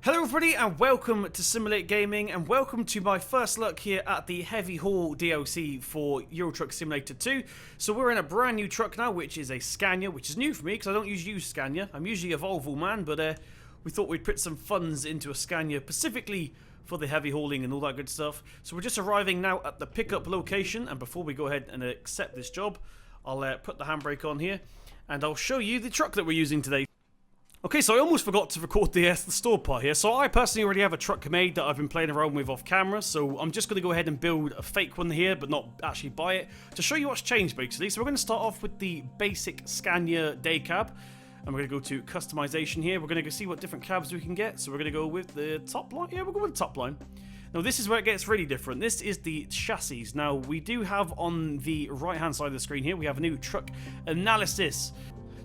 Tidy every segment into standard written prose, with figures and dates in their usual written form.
Hello everybody and welcome to Simulate Gaming and welcome to my first look here at the Heavy Haul DLC for Euro Truck Simulator 2. So we're in a brand new truck now, which is a Scania, which is new for me because I don't usually use Scania. I'm usually a Volvo man, but we thought we'd put some funds into a Scania specifically for the heavy hauling and all that good stuff. So we're just arriving now at the pickup location, and before we go ahead and accept this job, I'll put the handbrake on here and I'll show you the truck that we're using today. Okay, so I almost forgot to record the store part here. So I personally already have a truck made that I've been playing around with off camera. So I'm just going to go ahead and build a fake one here, but not actually buy it, to show you what's changed basically. So we're going to start off with the basic Scania day cab. And we're going to go to customization here. We're going to go see what different cabs we can get. So we're going to go with the top line. Yeah, we'll go with the top line. Now this is where it gets really different. This is the chassis. Now we do have on the right hand side of the screen here, we have a new truck analysis.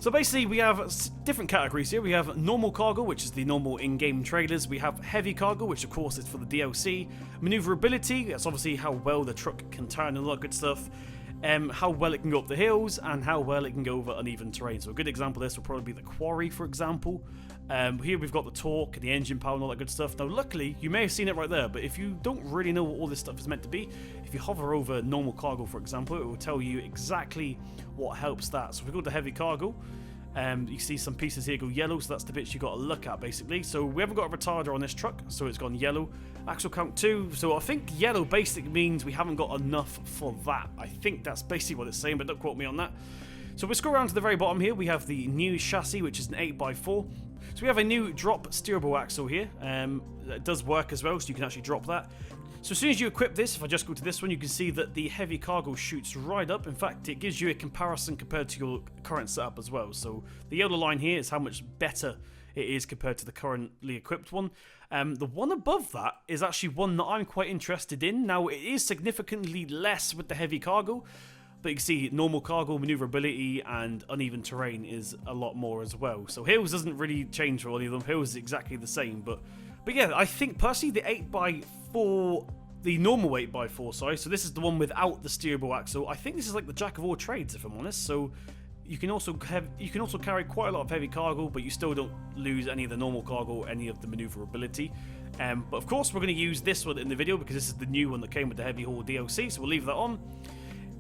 So basically we have different categories here. We have normal cargo, which is the normal in-game trailers. We have heavy cargo, which of course is for the DLC. Maneuverability, that's obviously how well the truck can turn and all that good stuff. How well it can go up the hills and how well it can go over uneven terrain. So a good example of this will probably be the Quarry, for example. Here we've got the torque, the engine power and all that good stuff. Now luckily, you may have seen it right there, but if you don't really know what all this stuff is meant to be, if you hover over normal cargo, for example, it will tell you exactly what helps that. So if we go to heavy cargo, you see some pieces here go yellow, so that's the bits you got to look at basically. So we haven't got a retarder on this truck, so it's gone yellow. Axle count 2, so I think yellow basically means we haven't got enough for that. I think that's basically what it's saying, but don't quote me on that. So we scroll around to the very bottom here, we have the new chassis, which is an 8x4. So we have a new drop steerable axle here. It does work as well, so you can actually drop that. So as soon as you equip this, if I just go to this one, you can see that the heavy cargo shoots right up. In fact, it gives you a comparison compared to your current setup as well. So the yellow line here is how much better it is compared to the currently equipped one. The one above that is actually one that I'm quite interested in. Now, it is significantly less with the heavy cargo, but you can see normal cargo, maneuverability, and uneven terrain is a lot more as well. So hills doesn't really change for any of them. Hills is exactly the same, but yeah, I think personally the 8x4, the normal 8x4, sorry, so this is the one without the steerable axle. I think this is like the jack of all trades, if I'm honest. So you can also carry quite a lot of heavy cargo, but you still don't lose any of the normal cargo, any of the maneuverability. But of course, we're going to use this one in the video because this is the new one that came with the Heavy Haul DLC, so we'll leave that on.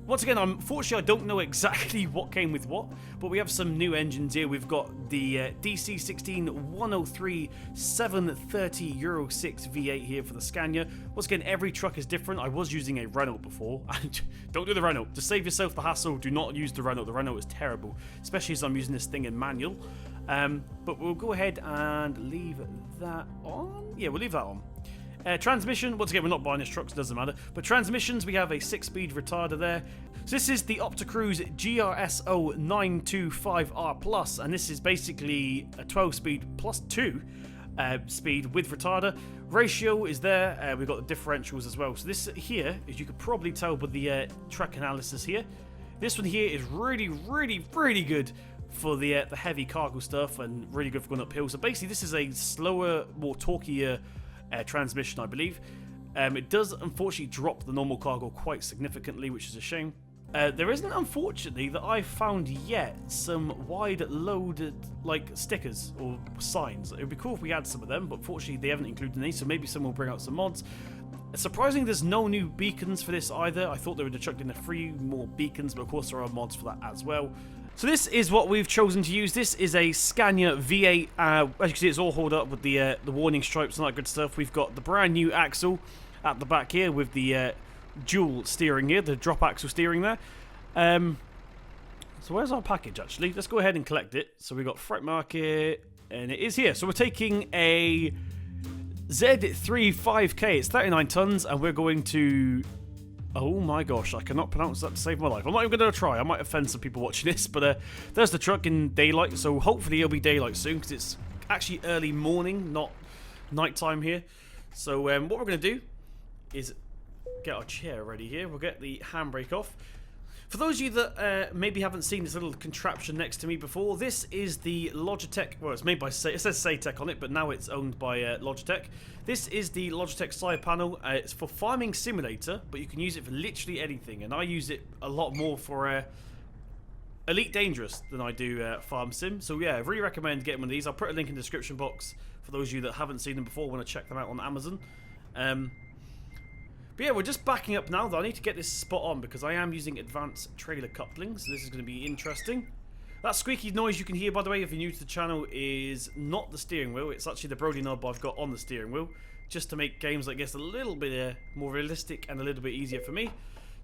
Once again, unfortunately, I don't know exactly what came with what, but we have some new engines here. We've got the DC16 103 730 Euro 6 V8 here for the Scania. Once again, every truck is different. I was using a Renault before. Don't do the Renault. To save yourself the hassle, do not use the Renault. The Renault is terrible, especially as I'm using this thing in manual. But we'll go ahead and leave that on. Yeah, we'll leave that on. Transmission, once again, we're not buying this truck, so it doesn't matter. But transmissions, we have a 6-speed retarder there. So this is the Opticruise GRSO 925R Plus, and this is basically a 12-speed plus 2 speed with retarder. Ratio is there. We've got the differentials as well. So this here, as you could probably tell by the track analysis here, this one here is really, really, really good for the heavy cargo stuff and really good for going uphill. So basically, this is a slower, more torqueier transmission, I believe. It does unfortunately drop the normal cargo quite significantly, which is a shame. There isn't, unfortunately, that I've found yet some wide loaded like stickers or signs. It would be cool if we had some of them, but unfortunately they haven't included any, so maybe someone will bring out some mods. Surprisingly, there's no new beacons for this either. I thought they would have chucked in a few more beacons, but of course there are mods for that as well. So this is what we've chosen to use. This is a Scania V8. As you can see, it's all hauled up with the warning stripes and that good stuff. We've got the brand new axle at the back here with the dual steering here, the drop axle steering there. So where's our package actually? Let's go ahead and collect it. So we've got freight market, and it is here. So we're taking a Z35K. It's 39 tons, and we're going to... Oh my gosh, I cannot pronounce that to save my life. I'm not even going to try. I might offend some people watching this, but there's the truck in daylight, so hopefully it'll be daylight soon, because it's actually early morning, not nighttime here. So what we're going to do is get our chair ready here. We'll get the handbrake off. For those of you that maybe haven't seen this little contraption next to me before, this is the Logitech, well, it's made by, it says Saitek on it, but now it's owned by Logitech. This is the Logitech side panel. It's for farming simulator, but you can use it for literally anything, and I use it a lot more for Elite Dangerous than I do Farm Sim. So yeah, I really recommend getting one of these. I'll put a link in the description box for those of you that haven't seen them before, want to check them out on Amazon. But yeah, we're just backing up now, though. I need to get this spot on because I am using advanced trailer coupling, so this is going to be interesting. That squeaky noise you can hear, by the way, if you're new to the channel, is not the steering wheel. It's actually the Brody knob I've got on the steering wheel, just to make games like this a little bit more realistic and a little bit easier for me.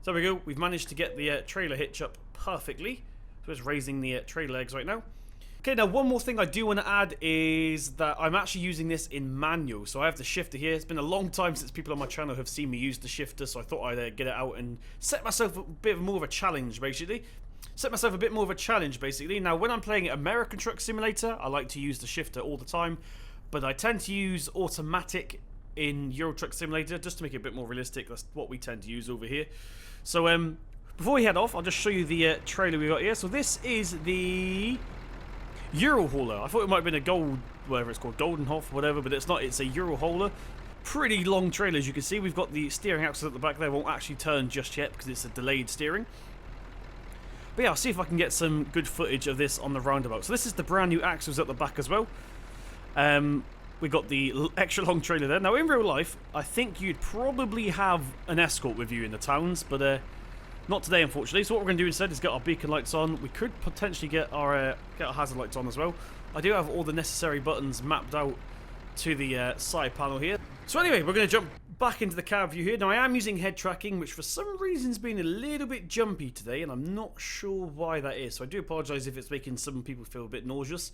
So there we go. We've managed to get the trailer hitch up perfectly. So it's raising the trailer legs right now. Okay, now one more thing I do want to add is that I'm actually using this in manual. So I have the shifter here. It's been a long time since people on my channel have seen me use the shifter, so I thought I'd get it out and set myself a bit more of a challenge, basically. Now, when I'm playing American Truck Simulator, I like to use the shifter all the time, but I tend to use automatic in Euro Truck Simulator just to make it a bit more realistic. That's what we tend to use over here. So before we head off, I'll just show you the trailer we got here. So this is the Euro hauler. I thought it might have been a gold, whatever it's called, Goldenhof, whatever, but it's not. It's a Euro hauler. Pretty long trailer, as you can see. We've got the steering axle at the back there. Won't actually turn just yet because it's a delayed steering. But yeah, I'll see if I can get some good footage of this on the roundabout. So this is the brand new axles at the back as well. We got the extra long trailer there. Now in real life, I think you'd probably have an escort with you in the towns, but not today, unfortunately. So what we're going to do instead is get our beacon lights on. We could potentially get our hazard lights on as well. I do have all the necessary buttons mapped out to the side panel here. So anyway, we're going to jump back into the cab view here. Now I am using head tracking, which for some reason has been a little bit jumpy today, and I'm not sure why that is. So I do apologise if it's making some people feel a bit nauseous.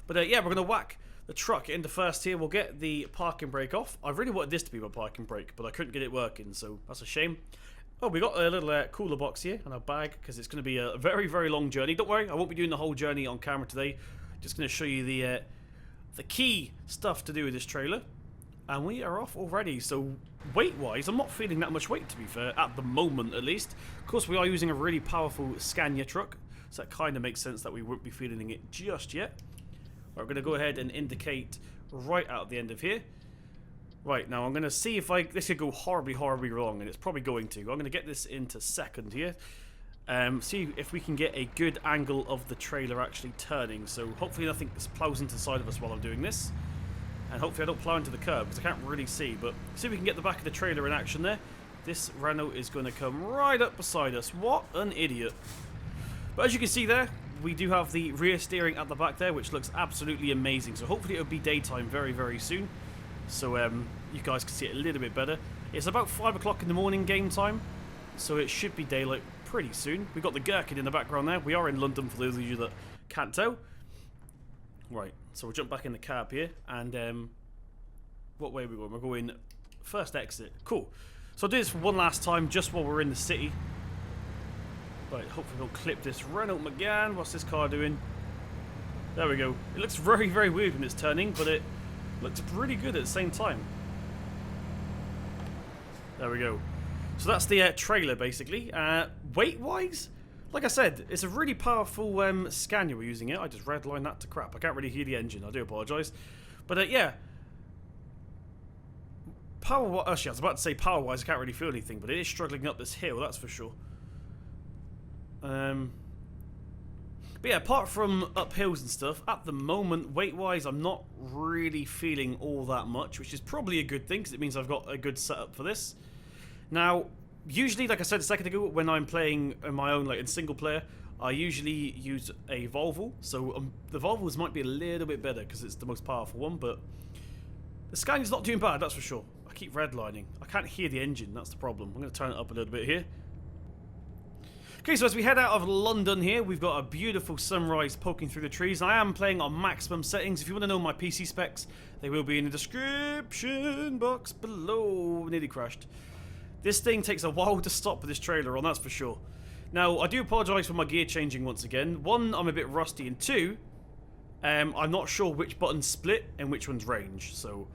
But yeah, we're going to whack the truck into first here. We'll get the parking brake off. I really wanted this to be my parking brake, but I couldn't get it working, so that's a shame. Oh, we got a little cooler box here and a bag because it's going to be a very, very long journey. Don't worry, I won't be doing the whole journey on camera today. Just going to show you the key stuff to do with this trailer. And we are off already. So weight-wise, I'm not feeling that much weight, to be fair, at the moment at least. Of course, we are using a really powerful Scania truck, so that kind of makes sense that we won't be feeling it just yet. We're going to go ahead and indicate right out the end of here. Right, now I'm going to see if this could go horribly, horribly wrong, and it's probably going to. I'm going to get this into second here. See if we can get a good angle of the trailer actually turning. So hopefully nothing plows into the side of us while I'm doing this. And hopefully I don't plow into the curb, because I can't really see. But see if we can get the back of the trailer in action there. This Renault is going to come right up beside us. What an idiot. But as you can see there, we do have the rear steering at the back there, which looks absolutely amazing. So hopefully it'll be daytime very, very soon. So you guys can see it a little bit better. It's about 5 o'clock in the morning game time, so it should be daylight pretty soon. We've got the gherkin in the background there. We are in London, for those of you that can't tell. Right, so we'll jump back in the cab here, and what way are we going? We're going first exit. Cool. So I'll do this for one last time, just while we're in the city. Right, hopefully we'll clip this Renault Megane. What's this car doing? There we go. It looks very, very weird when it's turning, but it looks pretty good at the same time. There we go. So that's the trailer, basically. Weight-wise, like I said, it's a really powerful Scania we're using it. I just redlined that to crap. I can't really hear the engine. I do apologise. But yeah. Actually, I was about to say power-wise, I can't really feel anything, but it is struggling up this hill, that's for sure. But yeah, apart from up hills and stuff, at the moment, weight-wise, I'm not really feeling all that much, which is probably a good thing, because it means I've got a good setup for this. Now, usually, like I said a second ago, when I'm playing on my own, like in single player, I usually use a Volvo. So the Volvos might be a little bit better, because it's the most powerful one, but the Scania's not doing bad, that's for sure. I keep redlining. I can't hear the engine, that's the problem. I'm going to turn it up a little bit here. Okay, so as we head out of London here, we've got a beautiful sunrise poking through the trees. I am playing on maximum settings. If you want to know my PC specs, they will be in the description box below. Nearly crashed. This thing takes a while to stop with this trailer on, that's for sure. Now, I do apologise for my gear changing once again. One, I'm a bit rusty, and two, I'm not sure which button's split and which one's range, so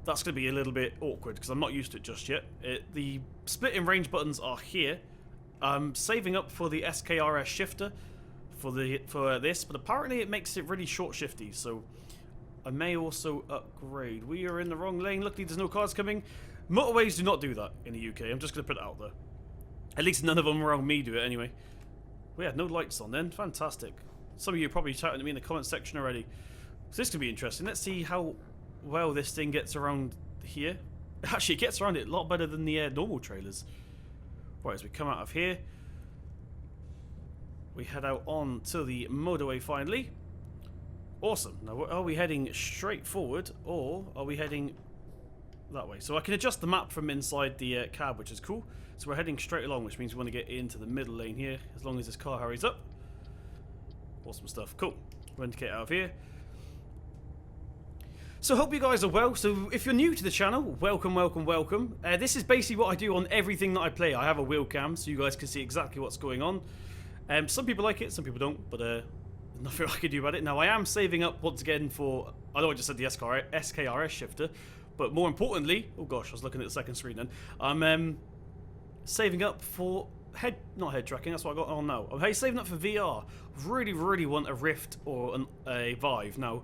that's going to be a little bit awkward because I'm not used to it just yet. The split and range buttons are here. I'm saving up for the SKRS shifter for this, but apparently it makes it really short shifty, so I may also upgrade. We are in the wrong lane. Luckily, there's no cars coming. Motorways do not do that in the UK. I'm just going to put it out there. At least none of them around me do it anyway. We had no lights on then. Fantastic. Some of you are probably chatting to me in the comment section already. So this could be interesting. Let's see how well this thing gets around here. Actually, it gets around it a lot better than the normal trailers. Right, as we come out of here, we head out on to the motorway finally. Awesome. Now, are we heading straight forward, or are we heading that way? So I can adjust the map from inside the cab, which is cool. So we're heading straight along, which means we want to get into the middle lane here, as long as this car hurries up. Awesome stuff. Cool. We're going to get out of here. So hope you guys are well. So if you're new to the channel, welcome, welcome, welcome. This is basically what I do on everything that I play. I have a wheel cam, so you guys can see exactly what's going on. Some people like it, some people don't, but there's nothing I can do about it. Now, I am saving up once again for, I know I just said the SKRS shifter, but more importantly, oh gosh, I was looking at the second screen then. I'm saving up for not head tracking, that's what I got on now. I'm saving up for VR. Really want a Rift or a Vive. Now,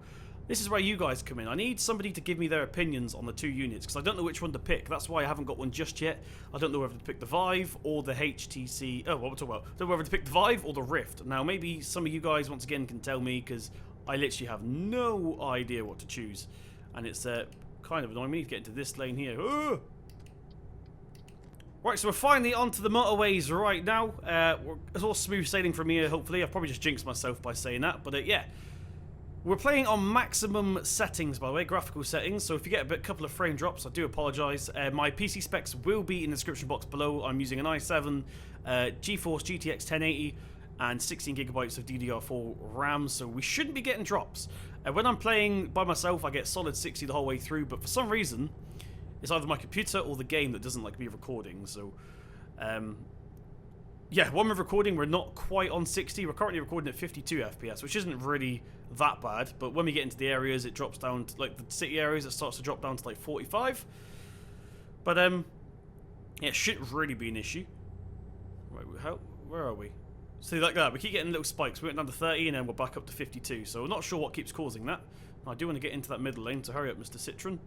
this is where you guys come in. I need somebody to give me their opinions on the two units, because I don't know which one to pick. That's why I haven't got one just yet. I don't know whether to pick the Vive or the HTC. Oh, what we're talking about. I don't know whether to pick the Vive or the Rift. Now, maybe some of you guys, once again, can tell me, because I literally have no idea what to choose. And it's kind of annoying me to get into this lane here. Right, so we're finally onto the motorways right now. It's all smooth sailing from here, hopefully. I've probably just jinxed myself by saying that, but yeah. We're playing on maximum settings, by the way, graphical settings, so if you get a couple of frame drops, I do apologise. My PC specs will be in the description box below. I'm using an i7, GeForce GTX 1080, and 16GB of DDR4 RAM, so we shouldn't be getting drops. When I'm playing by myself, I get solid 60 the whole way through, but for some reason, it's either my computer or the game that doesn't like me recording, so... yeah, when we're recording, we're not quite on 60. We're currently recording at 52 FPS, which isn't really that bad. But when we get into the areas, it drops down to, like, the city areas, it starts to drop down to, like, 45. But, yeah, it shouldn't really be an issue. Right, where are we? See, like that, we keep getting little spikes. We went down to 30, and then we're back up to 52. So, I'm not sure what keeps causing that. I do want to get into that middle lane, so hurry up, Mr. Citron.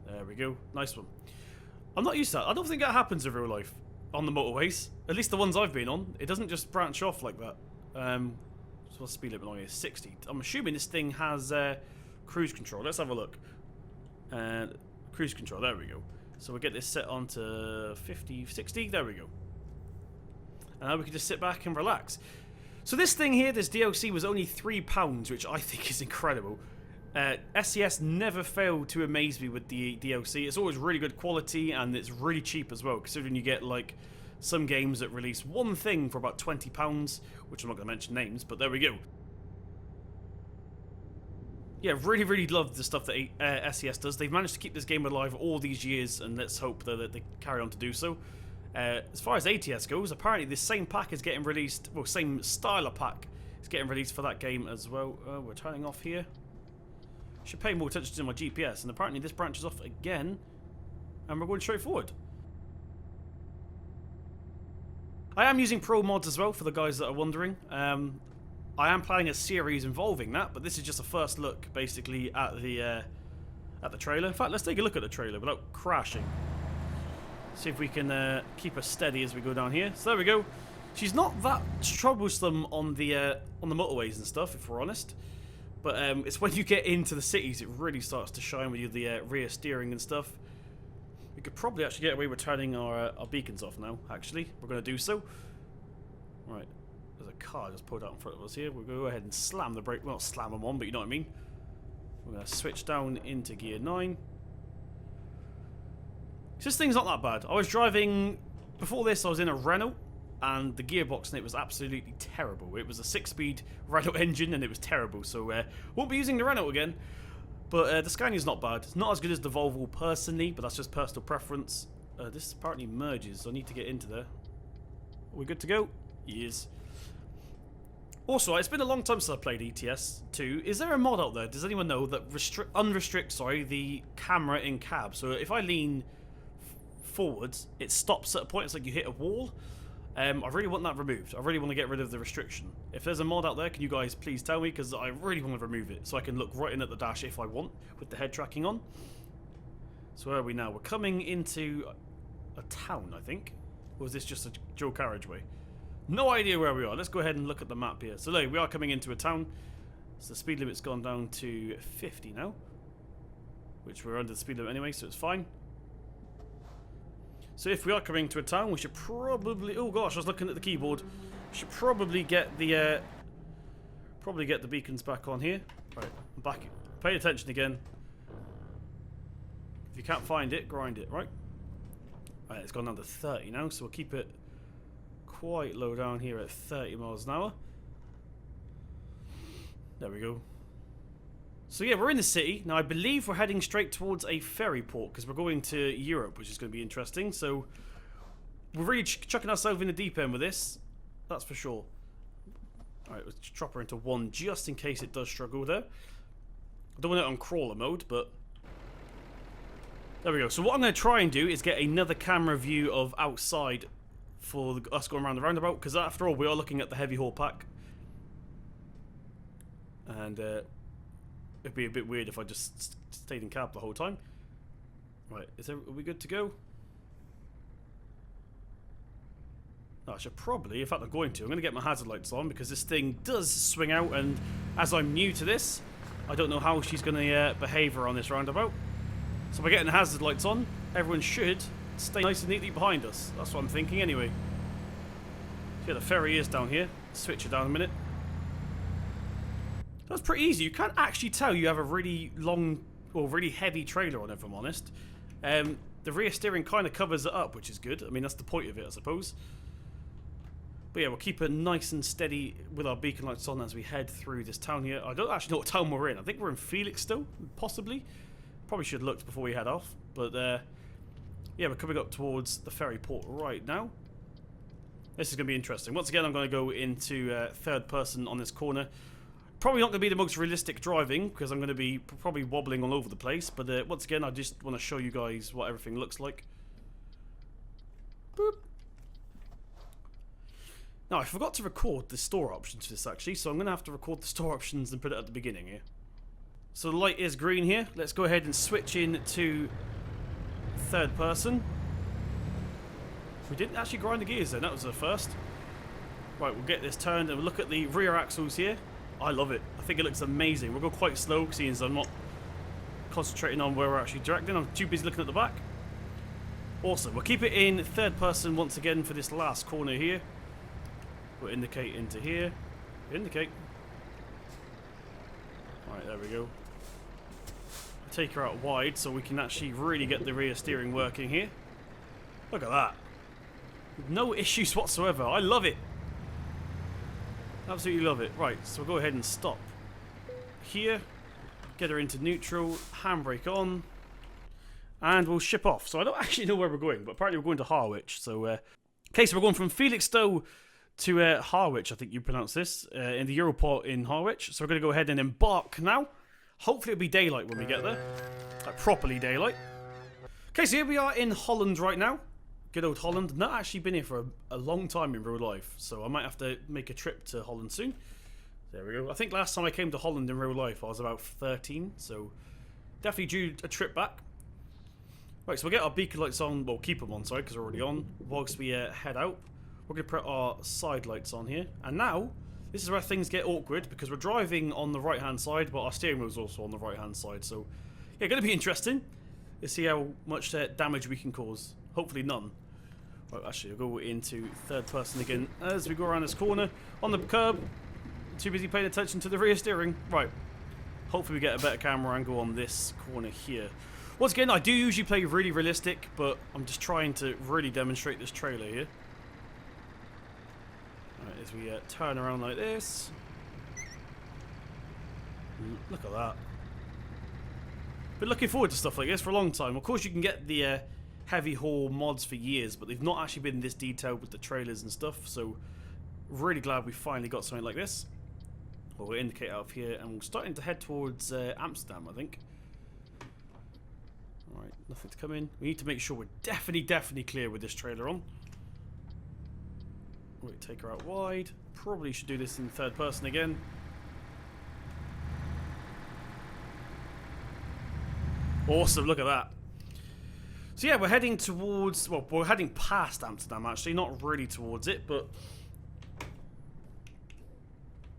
There we go. Nice one. I'm not used to that. I don't think that happens in real life. On the motorways, at least the ones I've been on, it doesn't just branch off like that. So what's speed limit on here? 60. I'm assuming this thing has cruise control. Let's have a look. Cruise control. There we go. So we'll get this set on to 50, 60. There we go. And now we can just sit back and relax. So this thing here, this DLC, was only £3, which I think is incredible. SCS never failed to amaze me with the DLC. It's always really good quality, and it's really cheap as well, considering you get like some games that release one thing for about £20, which I'm not going to mention names, but there we go. Yeah, really love the stuff that SCS does. They've managed to keep this game alive all these years, and let's hope that they carry on to do so. As far as ATS goes, apparently this same pack is getting released, well, same style of pack is getting released for that game as well. We're turning off here. Should pay more attention to my GPS, and apparently this branches off again, and we're going straight forward. I am using pro mods as well, for the guys that are wondering. I am planning a series involving that, but this is just a first look, basically, at the trailer. In fact, let's take a look at the trailer without crashing. See if we can keep her steady as we go down here. So there we go. She's not that troublesome on the motorways and stuff, if we're honest. But it's when you get into the cities, it really starts to shine with the rear steering and stuff. We could probably actually get away with turning our beacons off now, actually. We're going to do so. Right. There's a car just pulled out in front of us here. We'll go ahead and slam the brake. Well, not slam them on, but you know what I mean. We're going to switch down into gear 9. This thing's not that bad. I was driving... Before this, I was in a Renault. And the gearbox in it was absolutely terrible. It was a 6-speed Renault engine, and it was terrible. So, won't be using the Renault again. But the Scania's not bad. It's not as good as the Volvo, personally, but that's just personal preference. This apparently merges, so I need to get into there. Are we good to go? Yes. Also, it's been a long time since I played ETS 2. Is there a mod out there? Does anyone know that unrestricts the camera in cab? So if I lean forwards, it stops at a point. It's like you hit a wall. I really want that removed. I really want to get rid of the restriction. If there's a mod out there, can you guys please tell me? Because I really want to remove it, so I can look right in at the dash if I want, with the head tracking on. So where are we now? We're coming into a town, I think. Or is this just a dual carriageway? No idea where we are. Let's go ahead and look at the map here. So look, we are coming into a town. So the speed limit's gone down to 50 now. Which we're under the speed limit anyway, so it's fine. So if we are coming to a town, we should probably... Oh gosh, I was looking at the keyboard. We should probably get the... beacons back on here. Right, I'm back. Pay attention again. If you can't find it, grind it, right? Right, it's gone down to 30 now, so we'll keep it quite low down here at 30 miles an hour. There we go. So yeah, we're in the city. Now I believe we're heading straight towards a ferry port because we're going to Europe, which is going to be interesting. So we're really chucking ourselves in the deep end with this. That's for sure. Alright, let's drop her into 1 just in case it does struggle there. I don't want it on crawler mode, but... There we go. So what I'm going to try and do is get another camera view of outside for us going around the roundabout, because after all, we are looking at the heavy haul pack. And it'd be a bit weird if I just stayed in cab the whole time. Right, are we good to go? No, I should probably, in fact I'm going to get my hazard lights on, because this thing does swing out, and as I'm new to this, I don't know how she's going to behave around this roundabout. So by getting the hazard lights on, everyone should stay nice and neatly behind us. That's what I'm thinking anyway. So yeah, the ferry is down here. Switch it down a minute. That's pretty easy. You can't actually tell you have a really long or really heavy trailer on it, if I'm honest. The rear steering kind of covers it up, which is good. I mean, that's the point of it, I suppose. But yeah, we'll keep it nice and steady with our beacon lights on as we head through this town here. I don't actually know what town we're in. I think we're in Felix still, possibly. Probably should have looked before we head off. But yeah, we're coming up towards the ferry port right now. This is going to be interesting. Once again, I'm going to go into third person on this corner. Probably not going to be the most realistic driving, because I'm going to be probably wobbling all over the place. But once again, I just want to show you guys what everything looks like. Boop. Now, I forgot to record the store options for this, actually, so I'm going to have to record the store options and put it at the beginning here. So the light is green here. Let's go ahead and switch in to third person. We didn't actually grind the gears then, that was the first. Right, we'll get this turned and we'll look at the rear axles here. I love it. I think it looks amazing. We'll go quite slow, seeing as I'm not concentrating on where we're actually directing. I'm too busy looking at the back. Awesome. We'll keep it in third person once again for this last corner here. We'll indicate into here. Indicate. Alright, there we go. Take her out wide so we can actually really get the rear steering working here. Look at that. No issues whatsoever. I love it. Absolutely love it. Right, so we'll go ahead and stop here. Get her into neutral. Handbrake on. And we'll ship off. So I don't actually know where we're going, but apparently we're going to Harwich. So, okay, so we're going from Felixstowe to Harwich, I think you pronounce this, in the Europort in Harwich. So we're going to go ahead and embark now. Hopefully it'll be daylight when we get there. Like properly daylight. Okay, so here we are in Holland right now. Good old Holland. Not actually been here for a long time in real life, so I might have to make a trip to Holland soon. There we go. I think last time I came to Holland in real life I was about 13, so definitely due a trip back. Right, so we'll get our beacon lights on, well keep them on, sorry, because they're already on, whilst we head out. We're going to put our side lights on here. And now, this is where things get awkward, because we're driving on the right-hand side, but our steering wheel is also on the right-hand side. So, yeah, going to be interesting. Let's see how much damage we can cause. Hopefully none. Right, actually, we'll go into third person again as we go around this corner. On the curb. Too busy paying attention to the rear steering. Right. Hopefully we get a better camera angle on this corner here. Once again, I do usually play really realistic, but I'm just trying to really demonstrate this trailer here. Right, as we turn around like this. Look at that. Been looking forward to stuff like this for a long time. Of course, you can get the heavy haul mods for years, but they've not actually been this detailed with the trailers and stuff. So, really glad we finally got something like this. Well, we'll indicate out of here, and we're starting to head towards Amsterdam, I think. Alright, nothing to come in. We need to make sure we're definitely clear with this trailer on. Wait, take her out wide. Probably should do this in third person again. Awesome, look at that. So yeah, we're heading towards, well, we're heading past Amsterdam actually, not really towards it, but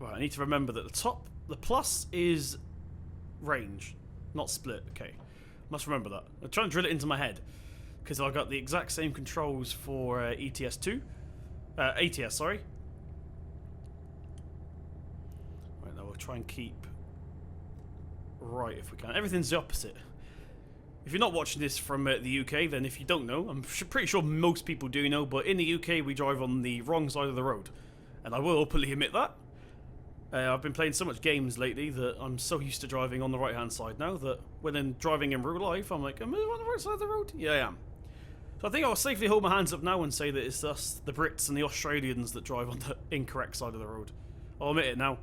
Right, I need to remember that the plus is range, not split. Okay, must remember that. I'm trying to drill it into my head because I got the exact same controls for ATS, sorry. Right, now we'll try and keep right if we can. Everything's the opposite. If you're not watching this from the UK, then if you don't know, I'm pretty sure most people do know, but in the UK we drive on the wrong side of the road. And I will openly admit that. I've been playing so much games lately that I'm so used to driving on the right hand side now that when I'm driving in real life, I'm like, am I on the right side of the road? Yeah, I am. So I think I'll safely hold my hands up now and say that it's us, the Brits and the Australians, that drive on the incorrect side of the road. I'll admit it now.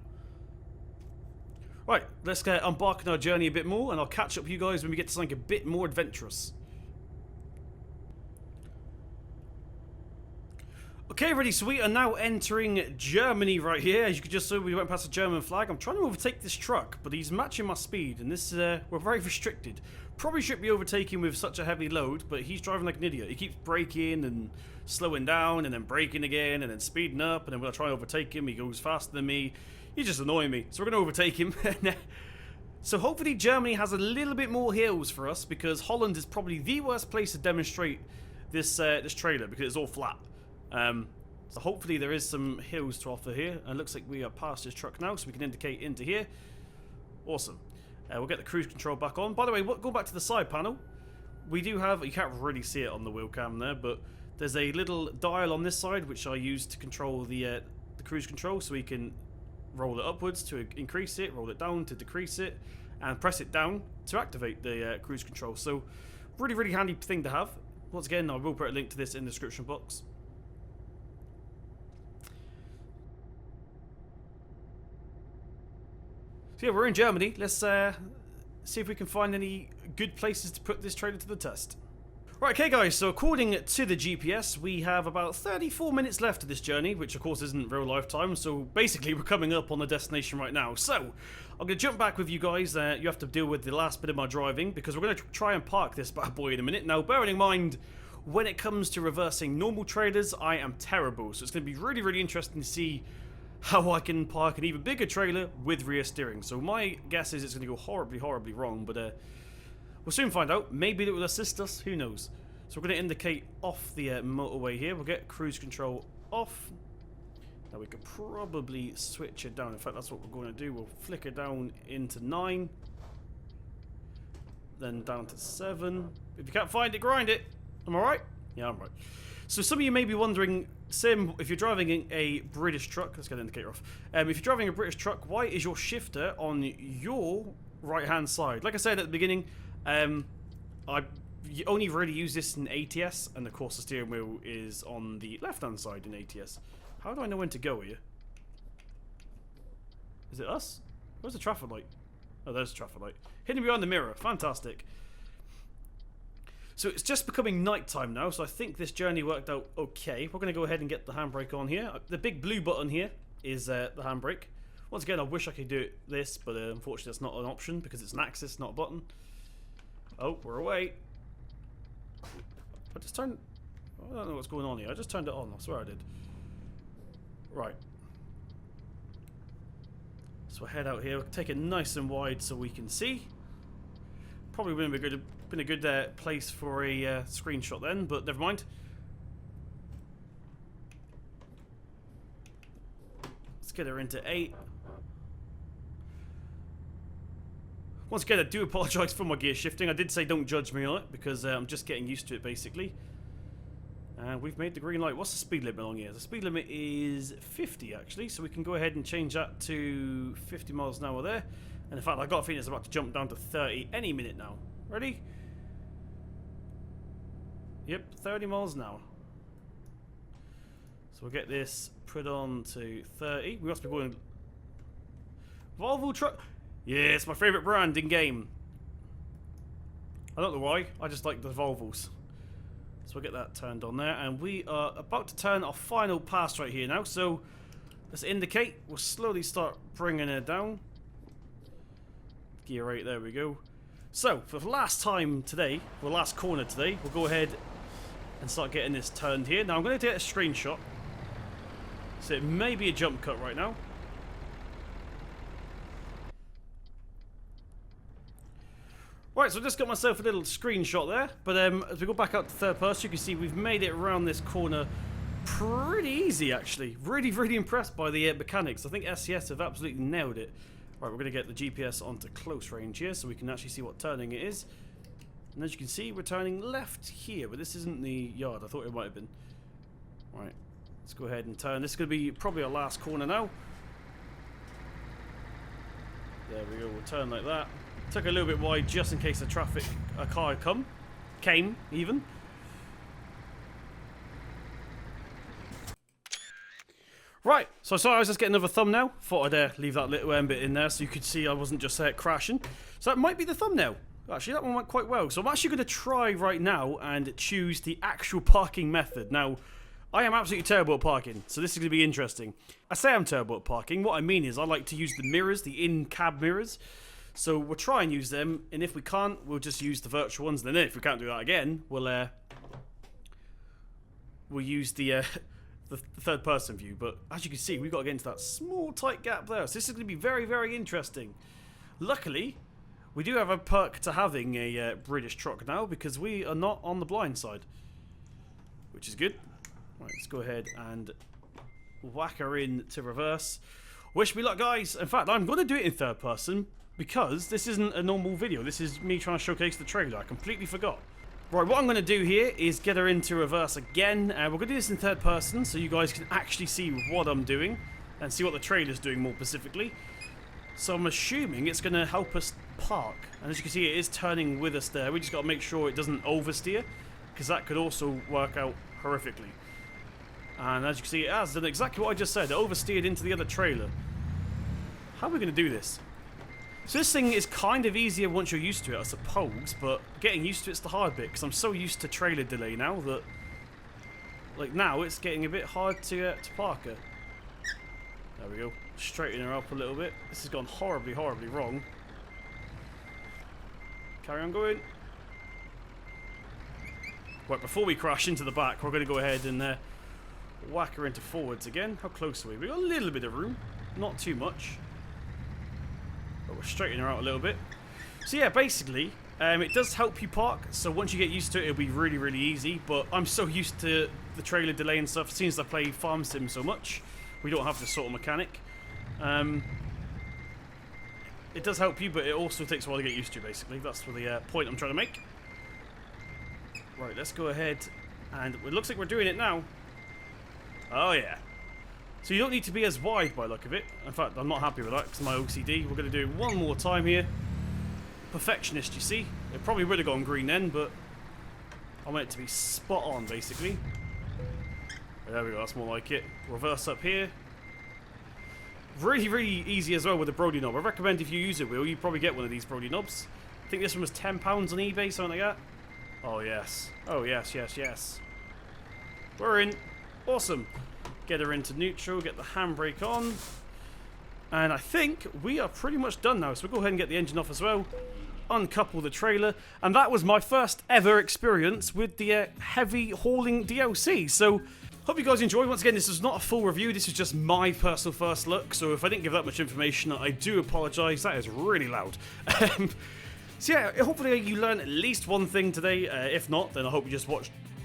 Right, let's get embark on our journey a bit more, and I'll catch up with you guys when we get to something a bit more adventurous. Okay, ready, so we are now entering Germany right here. As you can just see, we went past the German flag. I'm trying to overtake this truck, but he's matching my speed, and this we're very restricted. Probably shouldn't be overtaking with such a heavy load, but he's driving like an idiot. He keeps braking and slowing down, and then braking again, and then speeding up, and then when I try to overtake him, he goes faster than me. He's just annoying me, so we're going to overtake him. So hopefully Germany has a little bit more hills for us, because Holland is probably the worst place to demonstrate this this trailer, because it's all flat. So hopefully there is some hills to offer here, and it looks like we are past this truck now, so we can indicate into here. Awesome. We'll get the cruise control back on. By the way, go back to the side panel. We do have, you can't really see it on the wheel cam there, but there's a little dial on this side which I use to control the cruise control, so we can roll it upwards to increase it, roll it down to decrease it, and press it down to activate the cruise control. So really, really handy thing to have. Once again, I will put a link to this in the description box. So yeah, we're in Germany. Let's see if we can find any good places to put this trailer to the test. Right, okay guys, so according to the GPS, we have about 34 minutes left of this journey, which of course isn't real life time, so basically we're coming up on the destination right now. So, I'm going to jump back with you guys. You have to deal with the last bit of my driving, because we're going to try and park this bad boy in a minute. Now, bearing in mind, when it comes to reversing normal trailers, I am terrible, so it's going to be really, really interesting to see how I can park an even bigger trailer with rear steering. So my guess is it's going to go horribly, horribly wrong, but we'll soon find out. Maybe it will assist us, who knows. So we're going to indicate off the motorway here. We'll get cruise control off. Now we could probably switch it down. In fact, that's what we're going to do. We'll flick it down into 9. Then down to 7. If you can't find it, grind it. Am I right? Yeah, I'm right. So some of you may be wondering, Sim, if you're driving a British truck, let's get the indicator off. If you're driving a British truck, why is your shifter on your right-hand side? Like I said at the beginning, I only really use this in ATS, and of course the steering wheel is on the left-hand side in ATS. How do I know when to go here? Is it us? Where's the traffic light? Oh, there's the traffic light. Hidden behind the mirror. Fantastic. So it's just becoming nighttime now, so I think this journey worked out okay. We're going to go ahead and get the handbrake on here. The big blue button here is the handbrake. Once again, I wish I could do this, but unfortunately that's not an option because it's an axis, not a button. Oh, we're away. I just turned... I don't know what's going on here. I just turned it on. I swear I did. Right. So we'll head out here. We'll take it nice and wide so we can see. Probably wouldn't be good. Been a good place for a screenshot then, but never mind. Let's get her into 8. Once again, I do apologise for my gear shifting. I did say don't judge me on it because I'm just getting used to it basically. And we've made the green light. What's the speed limit on here? The speed limit is 50 actually, so we can go ahead and change that to 50 miles an hour there. And in fact, I got a feeling it's about to jump down to 30 any minute now. Ready? Yep, 30 miles an hour. So we'll get this put on to 30. We must be going... Volvo truck? Yeah, it's my favourite brand in game. I don't know why, I just like the Volvos. So we'll get that turned on there. And we are about to turn our final pass right here now. So let's indicate. We'll slowly start bringing it down. Gear 8, there we go. So, for the last time today, or last corner today, we'll go ahead and start getting this turned here. Now, I'm going to get a screenshot. So, it may be a jump cut right now. Right, so I just got myself a little screenshot there, but as we go back out to third person, you can see we've made it around this corner pretty easy, actually. Really, really impressed by the mechanics. I think SCS have absolutely nailed it. Right, we're going to get the GPS onto close range here, so we can actually see what turning it is. And as you can see, we're turning left here, but this isn't the yard. I thought it might have been. Right, let's go ahead and turn. This is going to be probably our last corner now. There we go, we'll turn like that. Took a little bit wide just in case a car came even. Right, so sorry I was just getting another thumbnail. Thought I'd leave that little bit in there so you could see I wasn't just crashing. So that might be the thumbnail. Actually, that one went quite well. So I'm actually going to try right now and choose the actual parking method. Now, I am absolutely terrible at parking, so this is going to be interesting. I say I'm terrible at parking. What I mean is I like to use the mirrors, the in-cab mirrors. So we'll try and use them, and if we can't, we'll just use the virtual ones. And then if we can't do that again, we'll use the third-person view. But as you can see, we've got to get into that small, tight gap there. So this is going to be very, very interesting. Luckily, we do have a perk to having a British truck now, because we are not on the blind side, which is good. Right, let's go ahead and whack her into reverse. Wish me luck, guys. In fact, I'm going to do it in third person because this isn't a normal video. This is me trying to showcase the trailer. I completely forgot. Right, what I'm going to do here is get her into reverse again. We're going to do this in third person so you guys can actually see what I'm doing and see what the trailer's doing more specifically. So I'm assuming it's going to help us park. And as you can see, it is turning with us there. We just got to make sure it doesn't oversteer, because that could also work out horrifically. And as you can see, it has done exactly what I just said. It oversteered into the other trailer. How are we going to do this? So this thing is kind of easier once you're used to it, I suppose. But getting used to it's the hard bit, because I'm so used to trailer delay now that, like now, it's getting a bit hard to park her. There we go. Straighten her up a little bit. This has gone horribly, horribly wrong. Carry on going. Right, before we crash into the back, we're going to go ahead and whack her into forwards again. How close are we? We've got a little bit of room. Not too much. But we're straightening her out a little bit. So yeah, basically, it does help you park. So once you get used to it, it'll be really, really easy. But I'm so used to the trailer delay and stuff. Since I play Farm Sim so much, we don't have this sort of mechanic. It does help you, but it also takes a while to get used to, basically. That's the point I'm trying to make. Right, let's go ahead. And it looks like we're doing it now. Oh, yeah. So you don't need to be as wide by the look of it. In fact, I'm not happy with that because of my OCD. We're going to do it one more time here. Perfectionist, you see. It probably would have gone green then, but I want it to be spot on, basically. There we go, that's more like it. Reverse up here. Really, really easy as well with the Brody knob. I recommend if you use it, Will, you probably get one of these Brody knobs. I think this one was £10 on eBay, something like that. Oh, yes. Oh, yes, yes, yes. We're in. Awesome. Get her into neutral, get the handbrake on. And I think we are pretty much done now. So we'll go ahead and get the engine off as well. Uncouple the trailer. And that was my first ever experience with the heavy hauling DLC. So hope you guys enjoyed. Once again, this is not a full review. This is just my personal first look. So if I didn't give that much information, I do apologise. That is really loud. So yeah, hopefully you learned at least one thing today. If not, then I hope you just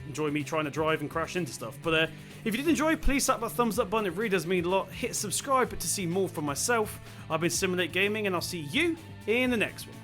enjoy me trying to drive and crash into stuff. But if you did enjoy, please tap that thumbs up button. It really does mean a lot. Hit subscribe to see more from myself. I've been Simulate Gaming, and I'll see you in the next one.